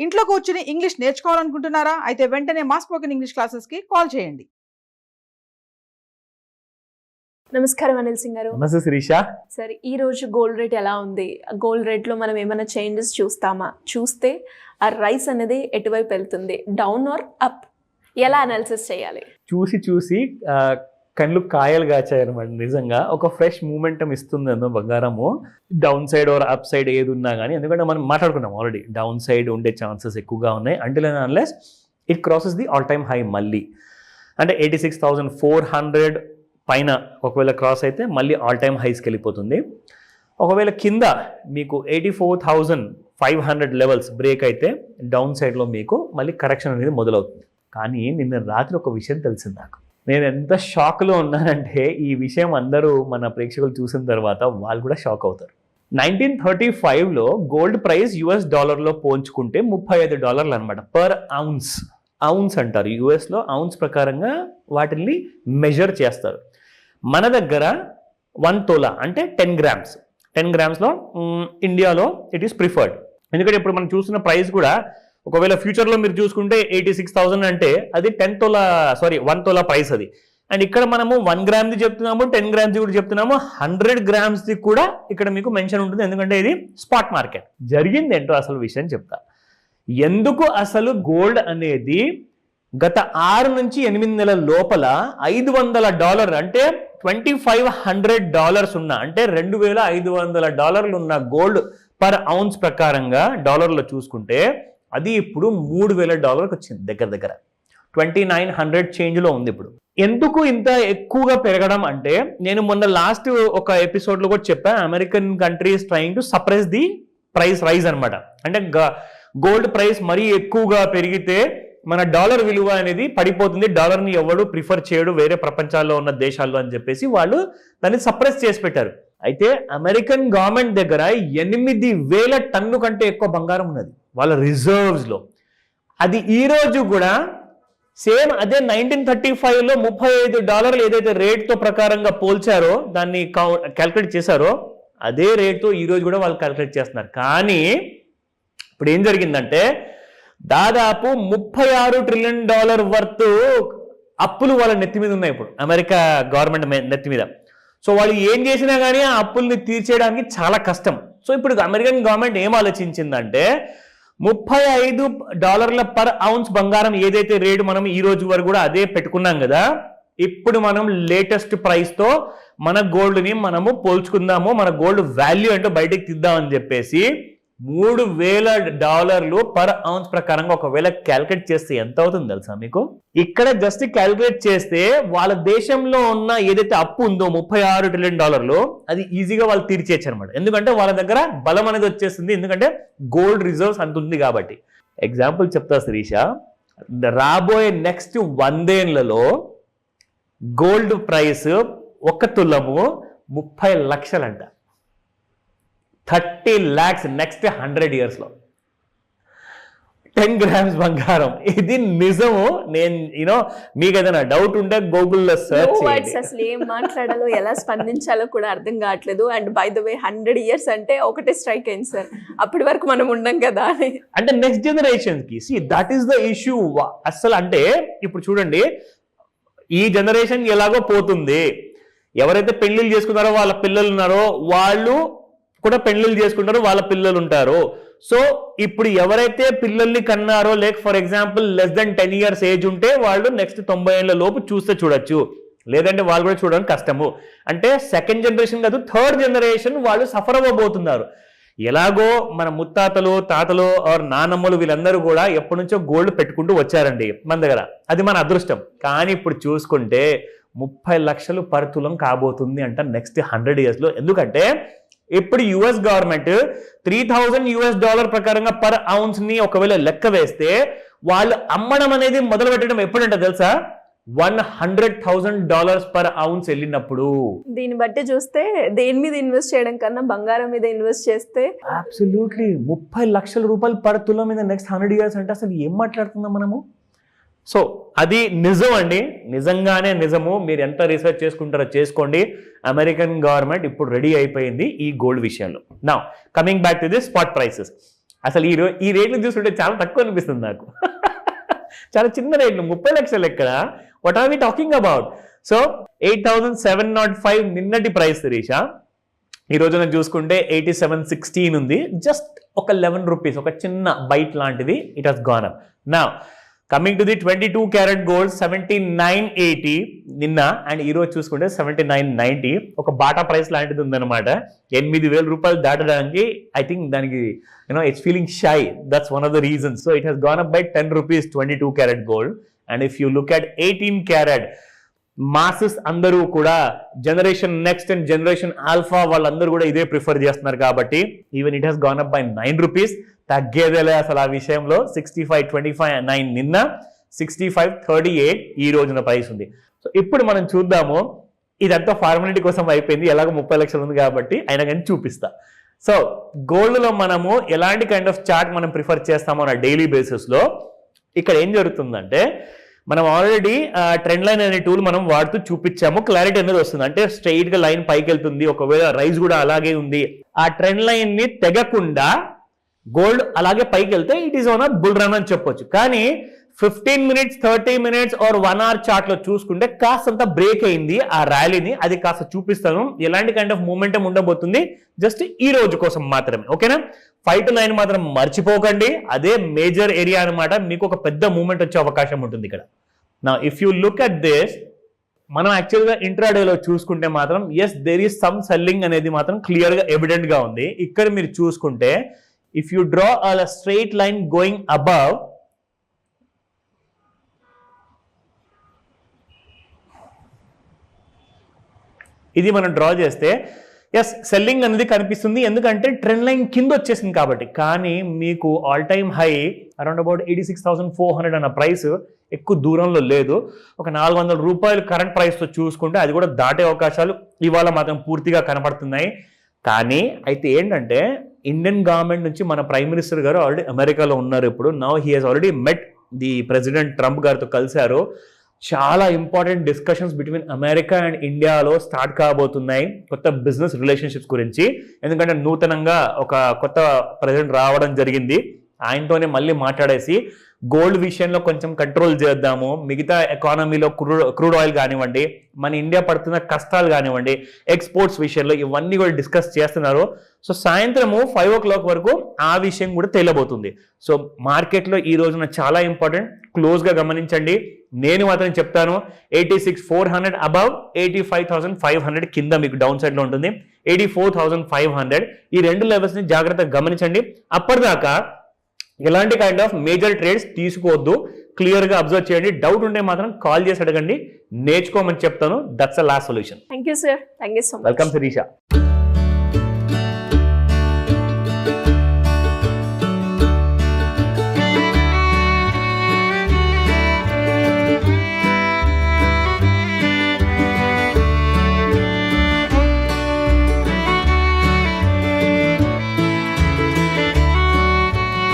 ఇంట్లో కూర్చుని ఇంగ్లీష్ నేర్చుకోవాలనుకుంటున్నారా? అయితే వెంటనే మా స్పోకెన్ ఇంగ్లీష్ క్లాసెస్కి కాల్ చేయండి. నమస్కారం అనిల్ సింగ్ గారు. నమస్తే శిరీష. సరే, ఈ రోజు గోల్డ్ రేట్ ఎలా ఉంది? గోల్డ్ రేట్లో మనం ఏమైనా చేంజెస్ చూస్తామా? చూస్తే ఆ రైస్ అనేది ఎటువైపు వెళ్తుంది, డౌన్ ఆర్ అప్? ఎలా అనాలిసిస్ చేయాలి? చూసి కళ్ళు కాయలు కాచాయనమాట. నిజంగా ఒక ఫ్రెష్ మూమెంటం ఇస్తుంది అన్న బంగారము. Down side or up side ఏది ఉన్నా కానీ, ఎందుకంటే మనం మాట్లాడుకున్నాం ఆల్రెడీ డౌన్ సైడ్ ఉండే ఛాన్సెస్ ఎక్కువగా ఉన్నాయి until and unless it crosses the all time high. మళ్ళీ అంటే 86,400 పైన ఒకవేళ క్రాస్ అయితే మళ్ళీ ఆల్ టైమ్ హైస్కి వెళ్ళిపోతుంది. ఒకవేళ కింద మీకు 84,500 లెవెల్స్ బ్రేక్ అయితే డౌన్ సైడ్లో మీకు మళ్ళీ కరెక్షన్ అనేది మొదలవుతుంది. కానీ నిన్న రాత్రి ఒక విషయం తెలిసింది నాకు. నేను ఎంత షాక్లో ఉన్నానంటే ఈ విషయం అందరూ మన ప్రేక్షకులు చూసిన తర్వాత వాళ్ళు కూడా షాక్ అవుతారు. 1935లో గోల్డ్ ప్రైస్ US డాలర్లో పోల్చుకుంటే $35 అనమాట పర్ ఔన్స్. ఔన్స్ అంటారు యుఎస్లో. ఔన్స్ ప్రకారంగా వాటిని మెజర్ చేస్తారు. మన దగ్గర 1 తోలా అంటే 10 గ్రామ్స్. 10 గ్రామ్స్లో ఇండియాలో ఇట్ ఈస్ ప్రిఫర్డ్. ఎందుకంటే ఇప్పుడు మనం చూస్తున్న ప్రైస్ కూడా ఒకవేళ ఫ్యూచర్లో మీరు చూసుకుంటే 86,000 అంటే అది 1 తోలా ప్రైస్ అది. అండ్ ఇక్కడ మనము 1 గ్రామ్ది చెప్తున్నాము, 10 గ్రామ్ది కూడా చెప్తున్నాము, 100 గ్రామ్స్ది కూడా ఇక్కడ మీకు మెన్షన్ ఉంటుంది. ఎందుకంటే ఇది స్పాట్ మార్కెట్. జరిగింది ఏంటో అసలు విషయం చెప్తా. ఎందుకు అసలు గోల్డ్ అనేది గత 6 నుంచి 8 నెలల లోపల $500 అంటే $2,500 ఉన్న అంటే $2,500 ఉన్న గోల్డ్ పర్ ఔన్స్ ప్రకారంగా డాలర్లో చూసుకుంటే అది ఇప్పుడు $3,000 వచ్చింది. దగ్గర 2,900 చేంజ్లో ఉంది ఇప్పుడు. ఎందుకు ఇంత ఎక్కువగా పెరగడం అంటే, నేను మొన్న లాస్ట్ ఒక ఎపిసోడ్లో కూడా చెప్పా, American country is trying to suppress the price rise అనమాట. అంటే గోల్డ్ ప్రైస్ మరీ ఎక్కువగా పెరిగితే మన డాలర్ విలువ అనేది పడిపోతుంది, డాలర్ని ఎవడు ప్రిఫర్ చేయడు వేరే ప్రపంచాల్లో ఉన్న దేశాల్లో అని చెప్పేసి వాళ్ళు దాన్ని సప్రెస్ చేసి పెట్టారు. అయితే అమెరికన్ గవర్నమెంట్ దగ్గర 8,000 టన్ను కంటే ఎక్కువ బంగారం ఉన్నది వాళ్ళ రిజర్వ్స్లో. అది ఈరోజు కూడా సేమ్ అదే 1935లో $35 ఏదైతే రేట్తో ప్రకారంగా పోల్చారో, దాన్ని క్యాల్కులేట్ చేశారో, అదే రేట్తో ఈరోజు కూడా వాళ్ళు క్యాల్కులేట్ చేస్తున్నారు. కానీ ఇప్పుడు ఏం జరిగిందంటే దాదాపు $36 ట్రిలియన్ వర్త్ అప్పులు వాళ్ళ నెత్తి మీద ఉన్నాయి ఇప్పుడు అమెరికా గవర్నమెంట్ నెత్తి మీద. సో వాళ్ళు ఏం చేసినా కానీ ఆ అప్పుల్ని తీర్చేయడానికి చాలా కష్టం. సో ఇప్పుడు అమెరికన్ గవర్నమెంట్ ఏం ఆలోచించిందంటే $35 పర్ ఔన్స్ బంగారం ఏదైతే రేటు మనం ఈ రోజు వరకు కూడా అదే పెట్టుకున్నాం కదా, ఇప్పుడు మనం లేటెస్ట్ ప్రైస్తో మన గోల్డ్ని మనము పోల్చుకుందాము, మన గోల్డ్ వాల్యూ అంటే బయటకు తీద్దామని చెప్పేసి $3,000 పర్ ఔన్స్ ప్రకారంగా ఒకవేళ క్యాల్కులేట్ చేస్తే ఎంత అవుతుంది తెలుసా మీకు? ఇక్కడ జస్ట్ క్యాల్కులేట్ చేస్తే వాళ్ళ దేశంలో ఉన్న ఏదైతే అప్పు ఉందో $36 ట్రిలియన్ అది ఈజీగా వాళ్ళు తీర్చేయచ్చు అనమాట. ఎందుకంటే వాళ్ళ దగ్గర బలం అనేది వచ్చేస్తుంది, ఎందుకంటే గోల్డ్ రిజర్వ్స్ అంత ఉంది కాబట్టి. ఎగ్జాంపుల్ చెప్తా శిరీష, రాబోయే నెక్స్ట్ 100 ఏళ్లలో gold price 1 తులము 30 లక్షలంట. 30 lakhs next 100 yearsలో. 10 grams బంగారం. ఇది నిజము. నేను మీకు ఏదైనా డౌట్ ఉంటే గూగుల్లో సెర్చ్ చేయండి. అసలు ఏం మాట్లాడాలో ఎలా స్పందించాలో కూడా అర్థం కావట్లేదు. And by the way 100 years అంటే ఒకటే స్ట్రైక్ అయింది సార్, అప్పటి వరకు మనం ఉండం కదా అని. అంటే నెక్స్ట్ జనరేషన్ కి దట్ ఈస్ ద ఇష్యూ అసలు. అంటే ఇప్పుడు చూడండి, ఈ జనరేషన్ ఎలాగో పోతుంది. ఎవరైతే పెళ్లిళ్ళు చేసుకున్నారో వాళ్ళ పిల్లలు ఉన్నారో వాళ్ళు కూడా పెళ్లిళ్ళు చేసుకుంటారు, వాళ్ళ పిల్లలు ఉంటారు. సో ఇప్పుడు ఎవరైతే పిల్లల్ని కన్నారో, లేక for example less than 10 years age ఉంటే వాళ్ళు నెక్స్ట్ 90 ఏళ్ల లోపు చూస్తే చూడొచ్చు, లేదంటే వాళ్ళు కూడా చూడడం కష్టము. అంటే సెకండ్ జనరేషన్ కాదు, థర్డ్ జనరేషన్ వాళ్ళు సఫర్ అవ్వబోతున్నారు. ఎలాగో మన ముత్తాతలు, తాతలు ఆర్ నానమ్మలు వీళ్ళందరూ కూడా ఎప్పటి నుంచో గోల్డ్ పెట్టుకుంటూ వచ్చారండి మన దగ్గర. అది మన అదృష్టం. కానీ ఇప్పుడు చూసుకుంటే 30 లక్షలు పర్ తులం కాబోతుంది అంట నెక్స్ట్ 100 yearsలో. ఎందుకంటే ఇప్పుడు US గవర్నమెంట్ $3,000 ప్రకారంగా పర్ ఔన్స్ ని ఒకవేళ లెక్క వేస్తే వాళ్ళు అమ్మడం అనేది మొదలు పెట్టడం ఎప్పుడంట తెలుసా? $100,000 పర్ ఔన్స్ వెళ్ళినప్పుడు. దీన్ని బట్టి చూస్తే దేని మీద ఇన్వెస్ట్ చేయడం కన్నా బంగారం మీద ఇన్వెస్ట్ చేస్తే అబ్సల్యూట్లీ $30 లక్షల పర్ తులం మీద నెక్స్ట్ 100 years అంటే అసలు ఏం మాట్లాడుతున్నాం మనము? సో అది నిజం అండి, నిజంగానే నిజము. మీరు ఎంత రీసెర్చ్ చేసుకుంటారో చేసుకోండి. అమెరికన్ గవర్నమెంట్ ఇప్పుడు రెడీ అయిపోయింది ఈ గోల్డ్ విషయంలో. Now coming back to the spot prices. అసలు ఈ రేట్లు చూస్తుంటే చాలా తక్కువ అనిపిస్తుంది నాకు. చాలా చిన్న రేట్లు, 30 లక్షలు ఎక్కడ, what are we talking about? So 8,705 నిన్నటి ప్రైస్ శిరీష. ఈ రోజున చూసుకుంటే 8716 ఉంది. జస్ట్ ఒక 11 రూపీస్, ఒక చిన్న బైట్ లాంటిది it has gone up. Now coming to the 22 carat gold 7980 నిన్న, అండ్ ఈ రోజు చూసుకుంటే 7990. ఒక బాటా ప్రైస్ లాంటిది ఉందన్నమాట. 8,000 రూపాయలు దాటడానికి ఐ థింక్ దానికి it's feeling shy. That's one of the reasons. So it has gone up by 10 rupees 22 carat gold. And if you look at 18 carrot, masses అందరూ కూడా generation next and generation alpha వాళ్ళందరూ కూడా ఇదే prefer చేస్తున్నారు కాబట్టి even it has gone up by 9 rupees. తగ్గేదేలే అసలు ఆ విషయంలో. 65.25 నిన్న, 65.38 ఈ రోజున ప్రైస్ ఉంది. సో ఇప్పుడు మనం చూద్దాము. ఇదంతా ఫార్మాలిటీ కోసం అయిపోయింది, ఎలాగో 30 లక్షలు ఉంది కాబట్టి అయినా కానీ చూపిస్తా. సో గోల్డ్లో మనము ఎలాంటి కైండ్ ఆఫ్ చార్ట్ మనం ప్రిఫర్ చేస్తామో నా డైలీ బేసిస్లో ఇక్కడ ఏం జరుగుతుందంటే, మనం ఆల్రెడీ ట్రెండ్ లైన్ అనే టూల్ మనం వాడుతూ చూపించాము. క్లారిటీ అనేది వస్తుంది, అంటే స్ట్రైట్ గా లైన్ పైకి వెళ్తుంది, ఒకవేళ రైజ్ కూడా అలాగే ఉంది. ఆ ట్రెండ్ లైన్ ని తెగకుండా గోల్డ్ అలాగే పైకి వెళ్తే it is on a bull run అని చెప్పొచ్చు. కానీ 15 minutes 30 minutes or 1 hour chart లో చూసుకుంటే కాస్తంత బ్రేక్ అయింది ఆ ర్యాలీని. అది కాస్త చూపిస్తాను ఎలాంటి కైండ్ ఆఫ్ మూమెంటం ఉండబోతుంది జస్ట్ ఈ రోజు కోసం మాత్రమే. ఓకేనా? 5 to 9 మాత్రం మర్చిపోకండి, అదే మేజర్ ఏరియా అనమాట. మీకు ఒక పెద్ద మూమెంట్ వచ్చే అవకాశం ఉంటుంది ఇక్కడ. నా if you look at this, మనం యాక్చువల్గా ఇంట్రాడేలో చూసుకుంటే మాత్రం yes there is some selling అనేది మాత్రం క్లియర్గా ఎవిడెంట్ గా ఉంది. ఇక్కడ మీరు చూసుకుంటే if you draw a straight line going above, ఇది మనం డ్రా చేస్తే ఎస్ సెల్లింగ్ అనేది కనిపిస్తుంది, ఎందుకంటే ట్రెండ్ లైన్ కింద వచ్చేసింది కాబట్టి. కానీ మీకు all time high around about 86,400 అన్న ప్రైస్ ఎక్కువ దూరంలో లేదు. ఒక 400 రూపాయలు కరెంట్ ప్రైస్తో చూసుకుంటే అది కూడా దాటే అవకాశాలు ఇవాళ మాత్రం పూర్తిగా కనపడుతున్నాయి. కానీ అయితే ఏంటంటే ఇండియన్ గవర్నమెంట్ నుంచి మన ప్రైమ్ మినిస్టర్ గారు ఆల్రెడీ అమెరికాలో ఉన్నారు ఇప్పుడు. Now he has already met the president Trump గారితో కలిశారు. చాలా important discussions between America and ఇండియాలో స్టార్ట్ కాబోతున్నాయి కొత్త బిజినెస్ రిలేషన్షిప్స్ గురించి. ఎందుకంటే నూతనంగా ఒక కొత్త ప్రెసిడెంట్ రావడం జరిగింది, ఆయనతోనే మళ్ళీ మాట్లాడేసి గోల్డ్ విషయంలో కొంచెం కంట్రోల్ చేద్దాము, మిగతా ఎకానమీలో క్రూడ్ ఆయిల్ కానివ్వండి, మన ఇండియా పడుతున్న కష్టాలు కానివ్వండి, ఎక్స్పోర్ట్స్ విషయంలో ఇవన్నీ కూడా డిస్కస్ చేస్తున్నారు. సో సాయంత్రము 5 o'clock వరకు ఆ విషయం కూడా తేలబోతుంది. సో మార్కెట్లో ఈ రోజున చాలా ఇంపార్టెంట్, క్లోజ్గా గమనించండి. నేను మాత్రం చెప్తాను 86,400 అబవ్, 85,500 కింద మీకు డౌన్ సైడ్లో ఉంటుంది, 84,500 ఈ రెండు లెవెల్స్ని జాగ్రత్తగా గమనించండి. అప్పటిదాకా ఎలాంటి కైండ్ ఆఫ్ మేజర్ ట్రేడ్స్ తీసుకోవద్దు, క్లియర్గా అబ్జర్వ్ చేయండి. డౌట్ ఉంటే మాత్రం కాల్ చేసి అడగండి, నేర్చుకోమని చెప్తాను. That's a last solution. Thank you sir, thank you so much. Welcome Sirisha.